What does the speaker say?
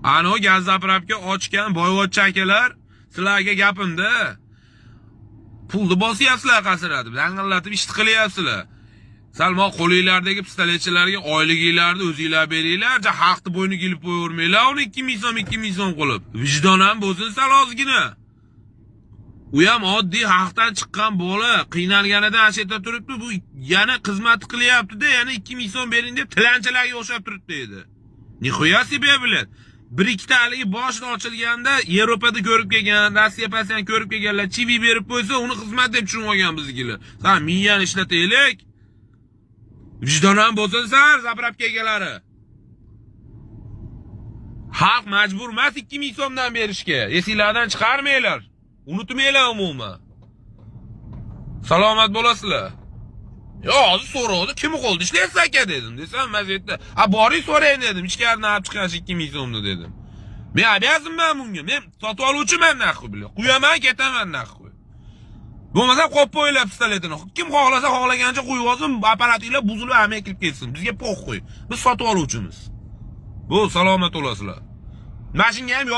Ana o gaz zapravka ochgan boyvachcha akalar sizlarga gapimda. Pulni bosyapsizlar qasiradi. Dang'illatib ish qilyapsizlar. Salmo qo'linglardagi pistoletchilarga oyliginglarni o'zingizlar beringlar, haqni bo'yniga ilib qo'yavermanglar. Uni 2000 so'm 2000 so'm qilib. Vijdon ham bo'lsin sal ozgina. U ham oddiy haqdan chiqqan bola, qiynalganidan asheta turibdi, bu yana xizmat qilyapti-da, yana 2000 so'm bering deb tilanchilarga o'xshab turibdi edi. Nihoya себе bilan. Bir ikkita haligi boshini ochilganda Yevropada ko'rib kelgan, Rossiya pasini ko'rib kelganlar chivi berib qo'ysa, uni xizmat deb tushunib olgan bizgilar. Sen miyani ishlataylik. Vijdon ham bo'lsin sar, zapravka egalari. Haq majbur emas 2000 so'mdan berishga. Esinglardan chiqarmanglar. Unutmanglar umuman. Salomat bo'lasizlar. Yo, hozir so'rovdi, kim qo'ldi ishlaysiz aka dedim. Desam maziyatda, boring so'rang dedim. Ichkaridan olib chiqash 2000 so'mni dedim. Men obязанman bunga. Men sotib oluvchiman naqi bilan. Quyaman, ketaman naqi. Bo'lmasa qo'yib qo'yinglar pistoletini. Kim xohlasa xohlagancha qo'yib olsin, apparatinglar buzilib hamma kirib ketsin. Bizga po'q qo'y. Biz sotib oluvchimiz. Bu salomat bo'lasizlar. Mashinga ham